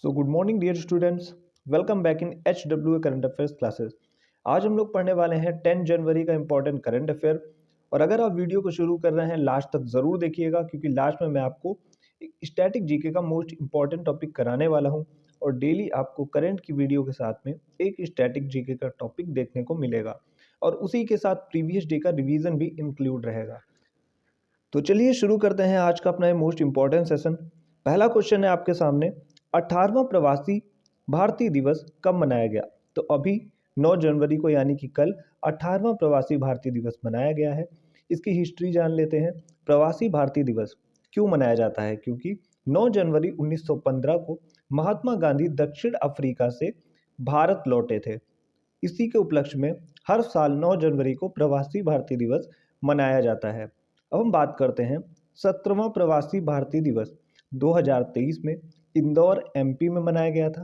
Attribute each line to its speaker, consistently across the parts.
Speaker 1: So good morning dear students, welcome back in HW current affairs classes. आज हम लोग पढ़ने वाले हैं 10 जनवरी का इंपॉर्टेंट करंट अफेयर। और अगर आप वीडियो को शुरू कर रहे हैं लास्ट तक ज़रूर देखिएगा, क्योंकि लास्ट में मैं आपको स्टैटिक जीके का मोस्ट इंपॉर्टेंट टॉपिक कराने वाला हूं। और डेली आपको करंट की वीडियो के साथ में एक स्टैटिक जीके का टॉपिक देखने को मिलेगा, और उसी के साथ प्रीवियस डे का रिवीजन भी इंक्लूड रहेगा। तो चलिए शुरू करते हैं आज का अपना मोस्ट इंपॉर्टेंट सेशन। पहला क्वेश्चन है आपके सामने, 18वां प्रवासी भारतीय दिवस कब मनाया गया? तो अभी 9 जनवरी को यानी कि कल 18वां प्रवासी भारतीय दिवस मनाया गया है। इसकी हिस्ट्री जान लेते हैं। प्रवासी भारतीय दिवस क्यों मनाया जाता है? क्योंकि 9 जनवरी 1915 को महात्मा गांधी दक्षिण अफ्रीका से भारत लौटे थे। इसी के उपलक्ष्य में हर साल 9 जनवरी को प्रवासी भारतीय दिवस मनाया जाता है। अब हम बात करते हैं 17वां प्रवासी भारतीय दिवस 2023 में इंदौर MP में मनाया गया था।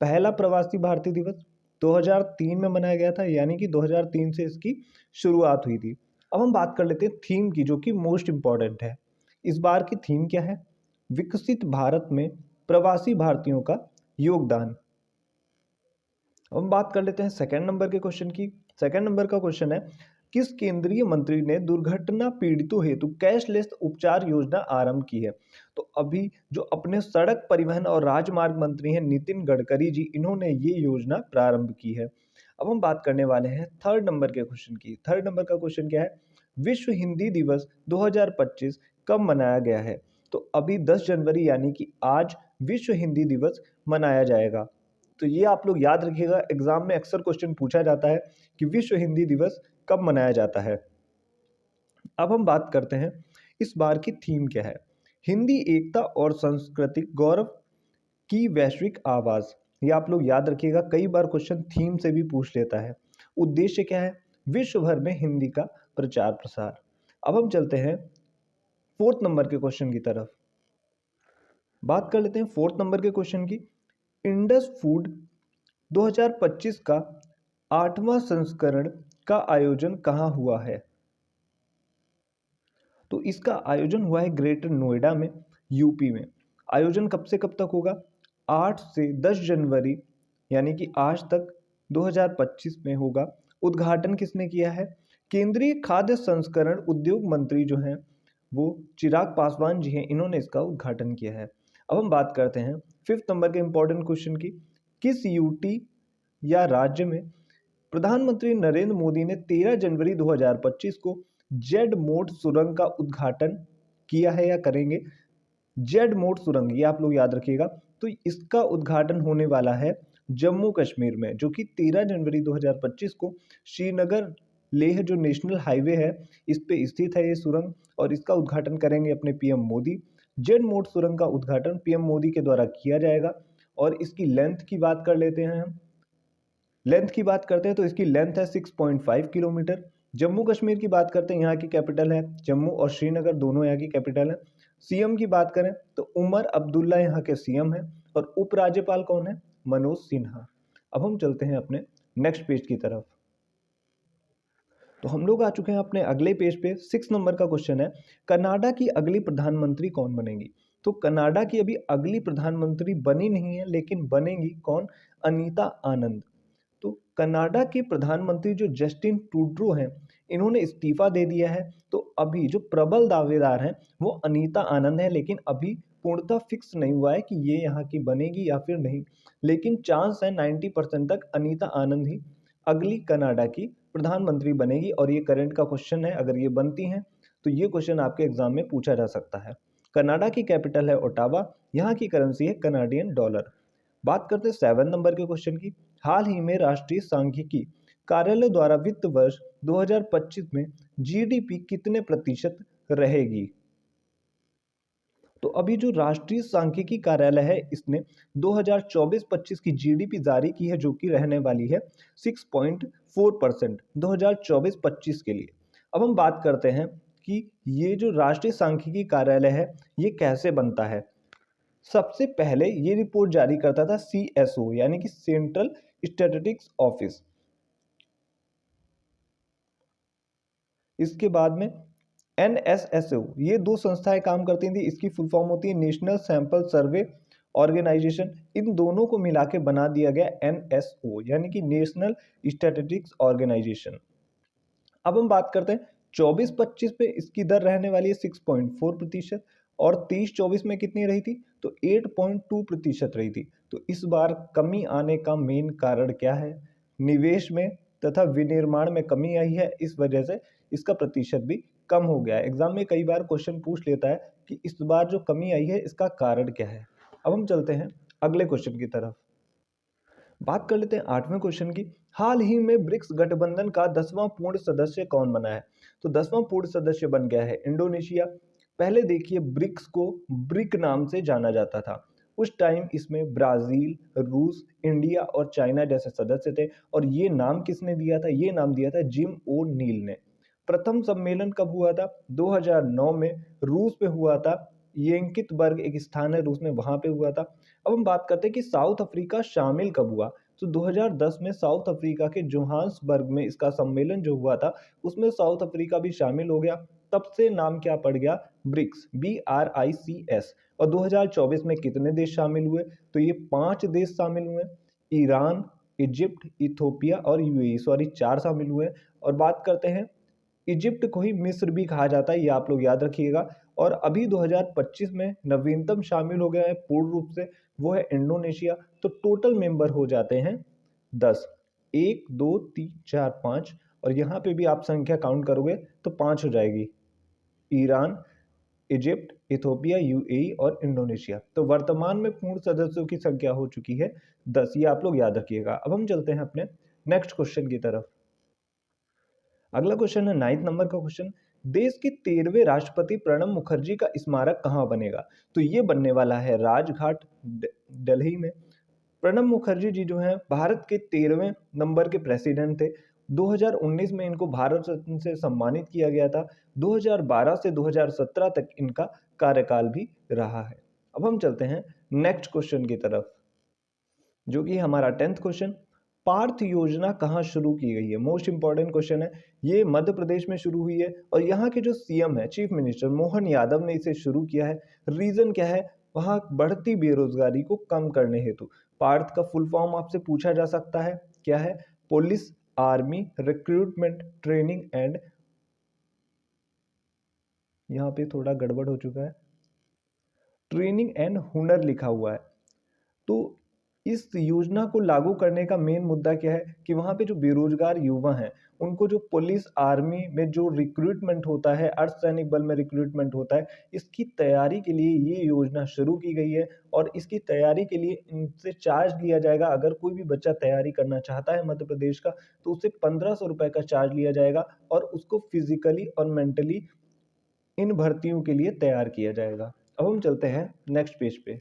Speaker 1: पहला प्रवासी भारतीय दिवस 2003 में मनाया गया था, यानी कि 2003 से इसकी शुरुआत हुई थी। अब हम बात कर लेते हैं थीम की, जो कि मोस्ट इंपॉर्टेंट है। इस बार की थीम क्या है? विकसित भारत में प्रवासी भारतीयों का योगदान। अब हम बात कर लेते हैं सेकंड नंबर के क्वेश्चन की। सेकंड नंबर का क्वेश्चन है, किस केंद्रीय मंत्री ने दुर्घटना पीड़ितों हेतु कैशलेस उपचार योजना आरंभ की है? तो अभी जो अपने सड़क परिवहन और राजमार्ग मंत्री हैं नितिन गडकरी जी, इन्होंने ये योजना प्रारंभ की है। अब हम बात करने वाले हैं थर्ड नंबर के क्वेश्चन की। थर्ड नंबर का क्वेश्चन क्या है? विश्व हिंदी दिवस 2025 कब मनाया गया है? तो अभी 10 जनवरी यानी कि आज विश्व हिंदी दिवस मनाया जाएगा। तो ये आप लोग याद रखिएगा, एग्जाम में अक्सर क्वेश्चन पूछा जाता है कि विश्व हिंदी दिवस कब मनाया जाता है। अब हम बात करते हैं इस बार की थीम क्या है। हिंदी एकता और सांस्कृतिक गौरव की वैश्विक आवाज। ये आप लोग याद रखिएगा, कई बार क्वेश्चन थीम से भी पूछ लेता है। उद्देश्य क्या है? विश्व भर में हिंदी का प्रचार प्रसार। अब हम चलते हैं फोर्थ नंबर के क्वेश्चन की तरफ। बात कर लेते हैं फोर्थ नंबर के क्वेश्चन की। इंडस फूड 2025 का 8वां संस्करण का आयोजन कहाँ हुआ है? तो इसका आयोजन हुआ है ग्रेटर नोएडा में, यूपी में। आयोजन कब से कब तक होगा? 8 से 10 जनवरी यानी कि आज तक 2025 में होगा। उद्घाटन किसने किया है? केंद्रीय खाद्य संस्करण उद्योग मंत्री जो हैं वो चिराग पासवान जी हैं, इन्होंने इसका उद्घाटन किया है। अब हम बात करते हैं फिफ्थ नंबर के इंपॉर्टेंट क्वेश्चन की। किस यूटी या राज्य में प्रधानमंत्री नरेंद्र मोदी ने 13 जनवरी 2025 को जेड मोड सुरंग का उद्घाटन किया है या करेंगे? जेड मोड सुरंग, ये आप लोग याद रखिएगा। तो इसका उद्घाटन होने वाला है जम्मू कश्मीर में, जो कि 13 जनवरी 2025 को श्रीनगर लेह जो नेशनल हाईवे है इस पे स्थित है ये सुरंग, और इसका उद्घाटन करेंगे अपने PM मोदी। जेड मोड सुरंग का उद्घाटन PM मोदी के द्वारा किया जाएगा। और इसकी लेंथ की बात कर लेते हैं हम। लेंथ की बात करते हैं तो इसकी लेंथ है 6.5 किलोमीटर। जम्मू कश्मीर की बात करते हैं, यहाँ की कैपिटल है जम्मू, और श्रीनगर दोनों यहाँ की कैपिटल है। CM की बात करें तो उमर अब्दुल्ला यहाँ के CM है, और उपराज्यपाल कौन है? मनोज सिन्हा। अब हम चलते हैं अपने नेक्स्ट पेज की तरफ। तो हम लोग आ चुके हैं अपने अगले पेज पे। 6 नंबर का क्वेश्चन है, कनाडा की अगली प्रधानमंत्री कौन बनेगी? तो कनाडा की अभी अगली प्रधानमंत्री बनी नहीं है, लेकिन बनेगी कौन? अनीता आनंद। तो कनाडा के प्रधानमंत्री जो जस्टिन ट्रूडो हैं, इन्होंने इस्तीफा दे दिया है। तो अभी जो प्रबल दावेदार हैं वो अनीता आनंद है, लेकिन अभी पूर्णतः फिक्स नहीं हुआ है कि ये यहाँ की बनेगी या फिर नहीं। लेकिन चांस है 90% तक अनीता आनंद ही अगली कनाडा की प्रधानमंत्री बनेगी। और ये करंट का क्वेश्चन है, अगर ये बनती हैं तो ये क्वेश्चन आपके एग्जाम में पूछा जा सकता है। कनाडा की कैपिटल है ओटावा, यहाँ की करेंसी है कनाडियन डॉलर। बात करते हैं 7 नंबर के क्वेश्चन की। हाल ही में राष्ट्रीय सांख्यिकी कार्यालय द्वारा वित्त वर्ष 2025 में GDP कितने प्रतिशत रहेगी? तो अभी जो राष्ट्रीय सांख्यिकी कार्यालय है इसने 2024-25 की GDP जारी की है, जो कि रहने वाली है 6.4% 2024-25 के लिए। अब हम बात करते हैं कि ये जो राष्ट्रीय सांख्यिकी कार्यालय है ये कैसे बनता है। सबसे पहले ये रिपोर्ट जारी करता था CSO यानी कि सेंट्रल स्टैटिस्टिक्स ऑफिस। इसके बाद में NSSO, ये दो संस्थाएं काम करती थी। इसकी फुल फॉर्म होती है नेशनल सैंपल सर्वे ऑर्गेनाइजेशन, इन दोनों को मिला के बना दिया गया NSO यानी कि नेशनल स्टैटिस्टिक्स ऑर्गेनाइजेशन। अब हम बात करते हैं 24-25 पे इसकी दर रहने वाली है 6.4% और 23-24 में कितनी रही थी तो 8.2% रही थी। तो इस बार कमी आने का मेन कारण क्या है? निवेश में तथा विनिर्माण में कमी आई है, इस वजह से इसका प्रतिशत भी कम हो गया है। एग्जाम में कई बार क्वेश्चन पूछ लेता है कि इस बार जो कमी आई है इसका कारण क्या है। अब हम चलते हैं अगले क्वेश्चन की तरफ। बात कर लेते हैं 8वें क्वेश्चन की। हाल ही में ब्रिक्स गठबंधन का 10वां पूर्ण सदस्य कौन बना है? तो 10वां पूर्ण सदस्य बन गया है इंडोनेशिया। पहले देखिए ब्रिक्स को ब्रिक नाम से जाना जाता था। उस टाइम इसमें ब्राजील, रूस, इंडिया और चाइना जैसे सदस्य थे और ये नाम किसने दिया था? ये नाम दिया था जिम ओ नील ने। प्रथम सम्मेलन कब हुआ था? 2009 में रूस पे हुआ था। येंकितबर्ग एक स्थान है रूस में, वहां पे हुआ था। अब हम बात करते हैं कि साउथ अफ्रीका शामिल कब हुआ। तो 2010 में साउथ अफ्रीका के जोहान्सबर्ग में इसका सम्मेलन जो हुआ था उसमें साउथ अफ्रीका भी शामिल हो गया। तब से नाम क्या पड़ गया? BRICS, BRICS। और 2024 में कितने देश शामिल हुए? तो ये 5 देश शामिल हुए। ईरान, इजिप्ट, इथोपिया और यूएई, सॉरी 4 शामिल हुए। और बात करते हैं इजिप्ट को ही मिस्र भी कहा जाता है, ये आप लोग याद रखिएगा। और अभी 2025 में नवीनतम शामिल हो गया है पूर्ण रूप से, वो है इंडोनेशिया। तो टोटल मेंबर हो जाते हैं 10, 1 2 3 4 5। और यहाँ पे भी आप संख्या काउंट करोगे तो 5 हो जाएगी। ईरान, इजिप्ट, इथोपिया, यूएई और इंडोनेशिया। तो वर्तमान में पूर्ण सदस्यों की संख्या हो चुकी है 10, ये आप लोग याद रखिएगा। अब हम चलते हैं अपने नेक्स्ट क्वेश्चन की तरफ। अगला क्वेश्चन है 9th नंबर का क्वेश्चन। देश के 13वें राष्ट्रपति प्रणब मुखर्जी का स्मारक कहाँ बनेगा? तो ये बनने वाला है राजघाट, दिल्ली में। प्रणब मुखर्जी जी जो हैं भारत के 13वें नंबर के प्रेसिडेंट थे। 2019 में इनको भारत रत्न से सम्मानित किया गया था। 2012 से 2017 तक इनका कार्यकाल भी रहा है। अब हम चलते हैं नेक्स्ट क्वेश्चन की तरफ, जो कि हमारा 10th क्वेश्चन। पार्थ योजना कहाँ शुरू की गई है? मोस्ट इंपॉर्टेंट क्वेश्चन है। ये मध्य प्रदेश में शुरू हुई है और यहाँ के जो सीएम है, चीफ मिनिस्टर मोहन यादव ने इसे शुरू किया है। रीजन क्या है? वहाँ बढ़ती बेरोजगारी को कम करने हेतु। पार्थ का फुल फॉर्म आपसे पूछा जा सकता है, क्या है? Police, army, recruitment, training and, यहाँ पे थोड़ा गड़बड़ हो चुका है, ट्रेनिंग एंड हुनर लिखा हुआ है। तो इस योजना को लागू करने का मेन मुद्दा क्या है कि वहाँ पे जो बेरोजगार युवा हैं उनको जो पुलिस आर्मी में जो रिक्रूटमेंट होता है, अर्धसैनिक बल में रिक्रूटमेंट होता है, इसकी तैयारी के लिए ये योजना शुरू की गई है। और इसकी तैयारी के लिए इनसे चार्ज लिया जाएगा। अगर कोई भी बच्चा तैयारी करना चाहता है मध्य प्रदेश का तो उससे 1500 रुपये का चार्ज लिया जाएगा और उसको फिजिकली और मेंटली इन भर्तियों के लिए तैयार किया जाएगा। अब हम चलते हैं नेक्स्ट पेज पे।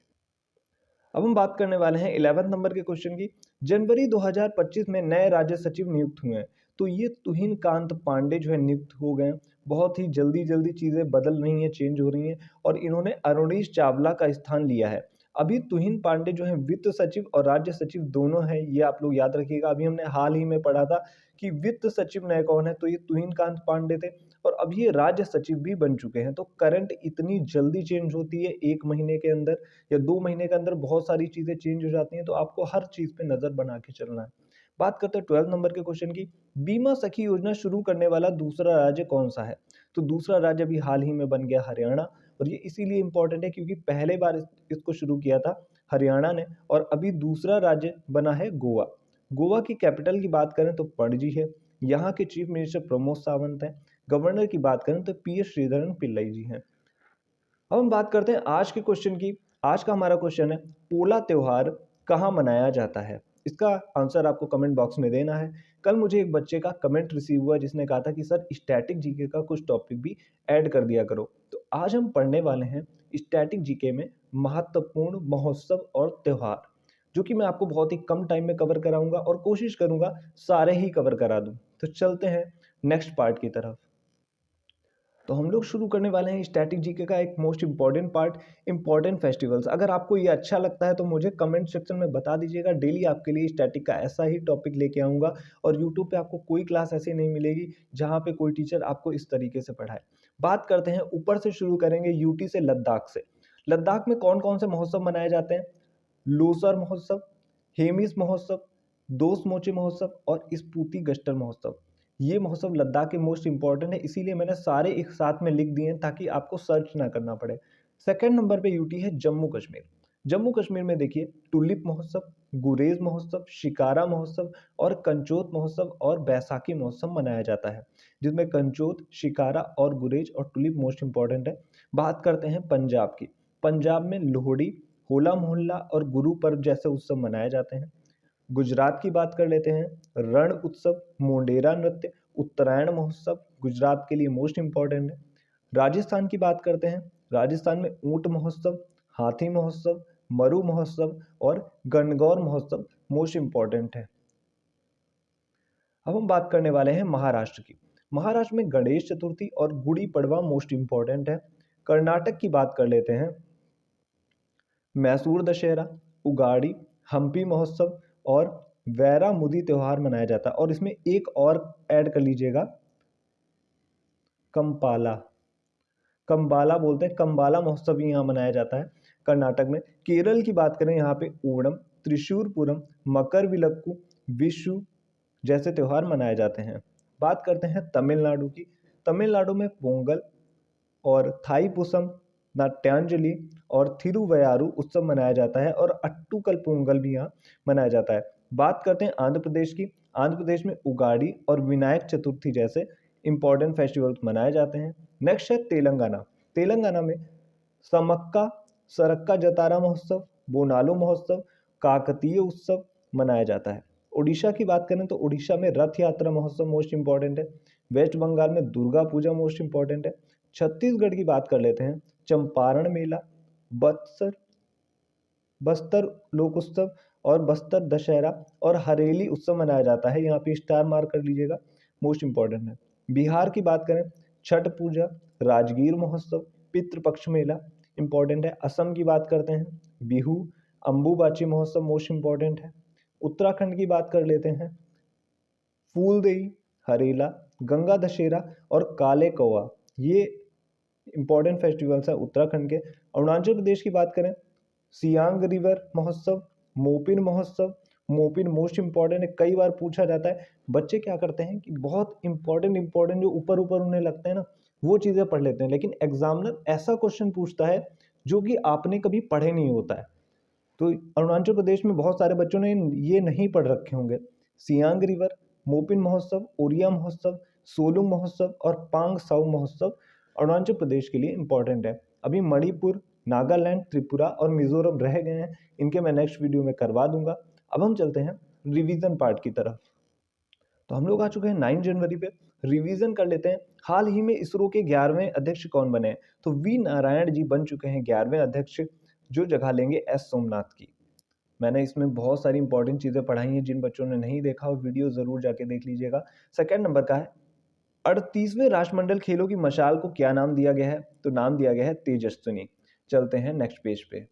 Speaker 1: अब हम बात करने वाले हैं 11th नंबर के क्वेश्चन की। जनवरी 2025 में नए राज्य सचिव नियुक्त हुए हैं। तो ये तुहिन कांत पांडे जो है नियुक्त हो गए हैं। बहुत ही जल्दी जल्दी चीज़ें बदल रही हैं, चेंज हो रही हैं और इन्होंने अरुणीश चावला का स्थान लिया है। अभी तुहिन पांडे जो है वित्त सचिव और राज्य सचिव दोनों हैं, ये आप लोग याद रखिएगा। अभी हमने हाल ही में पढ़ा था कि वित्त सचिव नए कौन है, तो ये तुहिन कांत पांडे थे और अभी ये राज्य सचिव भी बन चुके हैं। तो करंट इतनी जल्दी चेंज होती है, 1 महीने के अंदर या 2 महीने के अंदर बहुत सारी चीज़ें चेंज हो जाती हैं। तो आपको हर चीज़ पे नज़र बना के चलना है। बात करते हैं 12 नंबर के क्वेश्चन की। बीमा सखी योजना शुरू करने वाला दूसरा राज्य कौन सा है? तो दूसरा राज्य अभी हाल ही में बन गया हरियाणा। और ये इसीलिए इंपॉर्टेंट है क्योंकि पहले बार इसको शुरू किया था हरियाणा ने और अभी दूसरा राज्य बना है गोवा। गोवा की कैपिटल की बात करें तो पणजी है। यहाँ के चीफ मिनिस्टर प्रमोद सावंत हैं। गवर्नर की बात करें तो PS श्रीधरन पिल्लई जी हैं। अब हम बात करते हैं आज के क्वेश्चन की। आज का हमारा क्वेश्चन है, पोला त्योहार कहाँ मनाया जाता है? इसका आंसर आपको कमेंट बॉक्स में देना है। कल मुझे एक बच्चे का कमेंट रिसीव हुआ जिसने कहा था कि सर स्टैटिक जीके का कुछ टॉपिक भी ऐड कर दिया करो। तो आज हम पढ़ने वाले हैं स्टैटिक जीके में महत्वपूर्ण महोत्सव और त्योहार, जो कि मैं आपको बहुत ही कम टाइम में कवर कराऊंगा और कोशिश करूंगा सारे ही कवर करा दूं। तो चलते हैं नेक्स्ट पार्ट की तरफ। तो हम लोग शुरू करने वाले हैं स्टैटिक जीके का एक most important part, important festivals. अगर आपको ये अच्छा लगता है तो मुझे कमेंट सेक्शन में बता दीजिएगा। डेली आपके लिए स्टैटिक का ऐसा ही टॉपिक लेके आऊँगा और यूट्यूब पे आपको कोई क्लास ऐसी नहीं मिलेगी जहाँ पे कोई टीचर आपको इस तरीके से पढ़ाए। बात करते हैं, ऊपर से शुरू करेंगे यूटी से लद्दाख से। लद्दाख में कौन कौन से महोत्सव मनाए जाते हैं? लोसर महोत्सव, हेमिस महोत्सव, दोस्त मोचे महोत्सव और स्पीति गस्टर महोत्सव। ये महोत्सव लद्दाख के मोस्ट इंपॉर्टेंट है, इसीलिए मैंने सारे एक साथ में लिख दिए हैं ताकि आपको सर्च ना करना पड़े। सेकंड नंबर पे यूटी है जम्मू कश्मीर। जम्मू कश्मीर में देखिए टुलिप महोत्सव, गुरेज महोत्सव, शिकारा महोत्सव और कंचोत महोत्सव और बैसाखी महोत्सव मनाया जाता है, जिसमें कंचोत, शिकारा और गुरेज और टुलिप मोस्ट इंपॉर्टेंट है। बात करते हैं पंजाब की। पंजाब में लोहड़ी, होला मोहल्ला और गुरु पर्व जैसे उत्सव मनाए जाते हैं। गुजरात की बात कर लेते हैं। रण उत्सव, मोंडेरा नृत्य, उत्तरायण महोत्सव गुजरात के लिए मोस्ट इंपॉर्टेंट है। राजस्थान की बात करते हैं। राजस्थान में ऊंट महोत्सव, हाथी महोत्सव, मरु महोत्सव और गणगौर महोत्सव मोस्ट इंपॉर्टेंट है। अब हम बात करने वाले हैं महाराष्ट्र की। महाराष्ट्र में गणेश चतुर्थी और गुड़ी पड़वा मोस्ट इंपॉर्टेंट है। कर्नाटक की बात कर लेते हैं। मैसूर दशहरा, उगाड़ी, हम्पी महोत्सव और वैरा मुदी त्योहार मनाया जाता है और इसमें एक और ऐड कर लीजिएगा, कंपाला। कंबाला बोलते हैं, कंबाला महोत्सव भी यहाँ मनाया जाता है कर्नाटक में। केरल की बात करें, यहाँ पे ओणम, त्रिशूरपुरम, मकर विलक्कू, विशु जैसे त्योहार मनाए जाते हैं। बात करते हैं तमिलनाडु की। तमिलनाडु में पोंगल और थाईपुसम, नाट्यांजलि और थिरुवयारू उत्सव मनाया जाता है और अट्टुकल पोंगल भी यहाँ मनाया जाता है। बात करते हैं आंध्र प्रदेश की। आंध्र प्रदेश में उगाड़ी और विनायक चतुर्थी जैसे इंपॉर्टेंट फेस्टिवल्स मनाए जाते हैं। नेक्स्ट है तेलंगाना। तेलंगाना में समक्का सरक्का जतारा महोत्सव, बोनालो महोत्सव, काकतीय उत्सव मनाया जाता है। उड़ीसा की बात करें तो उड़ीसा में रथ यात्रा महोत्सव मोस्ट इंपॉर्टेंट है। वेस्ट बंगाल में दुर्गा पूजा मोस्ट इंपॉर्टेंट है। छत्तीसगढ़ की बात कर लेते हैं। चंपारण मेला, बस्तर लोक उत्सव और बस्तर दशहरा और हरेली उत्सव मनाया जाता है। यहाँ पे स्टार मार्क कर लीजिएगा, मोस्ट इंपॉर्टेंट है। बिहार की बात करें, छठ पूजा, राजगीर महोत्सव, पितृपक्ष मेला इंपॉर्टेंट है। असम की बात करते हैं, बिहू, अम्बुबाची महोत्सव मोस्ट इंपॉर्टेंट है। उत्तराखंड की बात कर लेते हैं, फूलदेई, हरेला, गंगा दशहरा और काले कौआ, ये इंपॉर्टेंट फेस्टिवल्स है उत्तराखंड के। अरुणाचल प्रदेश की बात करें, सियांग रिवर महोत्सव, मोपिन महोत्सव। मोपिन मोस्ट इंपॉर्टेंट है, कई बार पूछा जाता है। बच्चे क्या करते हैं कि बहुत इंपॉर्टेंट जो ऊपर ऊपर उन्हें लगता है ना, वो चीज़ें पढ़ लेते हैं, लेकिन एग्जामिनर ऐसा क्वेश्चन पूछता है जो कि आपने कभी पढ़े नहीं होता है। तो अरुणाचल प्रदेश में बहुत सारे बच्चों ने ये नहीं पढ़ रखे होंगे। सियांग रिवर, मोपिन महोत्सव, ओरिया महोत्सव, सोलुंग महोत्सव और पांग साउ महोत्सव अरुणाचल प्रदेश के लिए इंपॉर्टेंट है। अभी मणिपुर, नागालैंड, त्रिपुरा और मिजोरम रह गए हैं, इनके मैं नेक्स्ट वीडियो में करवा दूंगा। अब हम चलते हैं रिवीजन पार्ट की तरफ। तो हम लोग आ चुके हैं 9 जनवरी पे। रिवीजन कर लेते हैं। हाल ही में इसरो के 11वें अध्यक्ष कौन बने हैं? तो वी नारायण जी बन चुके हैं 11वें अध्यक्ष, जो जगह लेंगे एस सोमनाथ की। मैंने इसमें बहुत सारी इंपॉर्टेंट चीज़ें पढ़ाई हैं, जिन बच्चों ने नहीं देखा वो वीडियो ज़रूर जाके देख लीजिएगा। सेकंड नंबर का है, 38वें राष्ट्रमंडल खेलों की मशाल को क्या नाम दिया गया है? तो नाम दिया गया है तेजस्विनी। चलते हैं नेक्स्ट पेज पे।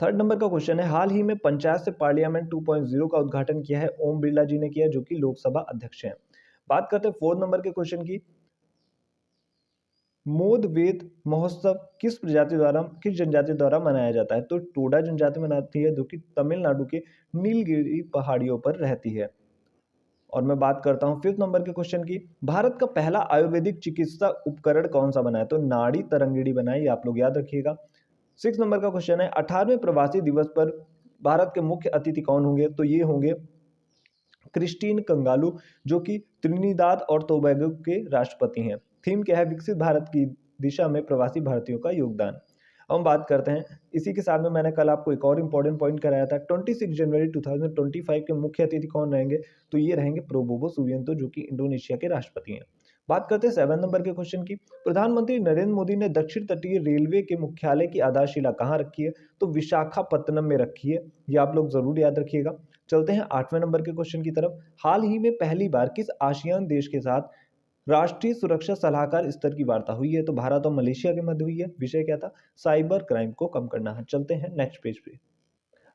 Speaker 1: थर्ड नंबर का क्वेश्चन है, हाल ही में पंचायत से पार्लियामेंट 2.0 का उद्घाटन किया है ओम बिरला जी ने किया, जो कि लोकसभा अध्यक्ष हैं। बात करते हैं फोर्थ नंबर के क्वेश्चन की, मोद वेद महोत्सव किस जनजाति द्वारा मनाया जाता है? तो टोडा जनजाति मनाती है, जो कि तमिलनाडु के नीलगिरी पहाड़ियों पर रहती है। और मैं बात करता हूं फिफ्थ नंबर के क्वेश्चन की, भारत का पहला आयुर्वेदिक चिकित्सा उपकरण कौन सा बना है? तो नाड़ी तरंगिणी बनाई, आप लोग याद रखिएगा। सिक्स नंबर का क्वेश्चन है, 18वें प्रवासी दिवस पर भारत के मुख्य अतिथि कौन होंगे? तो ये होंगे क्रिस्टीन कंगालू, जो कि त्रिनिदाद और टोबैगो के राष्ट्रपति हैं। थीम क्या है? विकसित भारत की दिशा में प्रवासी भारतीयों का योगदान। हम बात करते हैं, इसी के साथ में मैंने कल आपको एक और इंपॉर्टेंट पॉइंट कराया था। 26 जनवरी 2025 के मुख्य अतिथि कौन रहेंगे? तो ये रहेंगे प्रोबोवो सुबियांतो, जो कि इंडोनेशिया के राष्ट्रपति हैं। बात करते हैं 7 नंबर के क्वेश्चन की, प्रधानमंत्री नरेंद्र मोदी ने दक्षिण तटीय रेलवे के मुख्यालय की आधारशिला कहाँ रखी है? तो विशाखापत्तनम में रखी है, ये आप लोग जरूर याद रखिएगा। चलते हैं 8वें नंबर के क्वेश्चन की तरफ, हाल ही में पहली बार किस आसियान देश के साथ राष्ट्रीय सुरक्षा सलाहकार स्तर की वार्ता हुई है? तो भारत और मलेशिया के मध्य हुई है। विषय क्या था? साइबर क्राइम को कम करना है। चलते हैं नेक्स्ट पेज पे।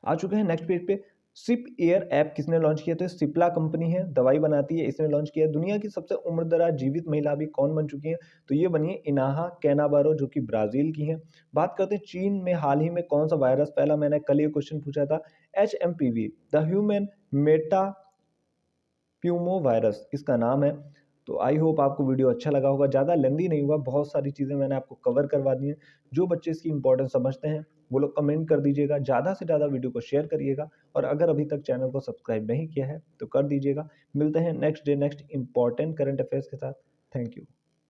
Speaker 1: आ चुके हैं नेक्स्ट पेज पे। सिप एयर ऐप किसने लॉन्च किया? तो सिप्ला कंपनी है, दवाई बनाती है, इसने लॉन्च किया। दुनिया की सबसे उम्रदराज जीवित महिला अभी कौन बन चुकी है? तो ये बनी है इनाहा कैनाबारो, जो कि ब्राजील की है। बात करते हैं चीन में हाल ही में कौन सा वायरस फैला, मैंने कल ये क्वेश्चन पूछा था। HMPV, the human meta pneumo virus इसका नाम है। तो आई होप आपको वीडियो अच्छा लगा होगा, ज़्यादा लेंदी नहीं हुआ, बहुत सारी चीज़ें मैंने आपको कवर करवा दी हैं। जो बच्चे इसकी इंपॉर्टेंस समझते हैं वो लोग कमेंट कर दीजिएगा, ज़्यादा से ज़्यादा वीडियो को शेयर करिएगा, और अगर अभी तक चैनल को सब्सक्राइब नहीं किया है तो कर दीजिएगा। मिलते हैं next day next important current affairs के साथ। Thank you.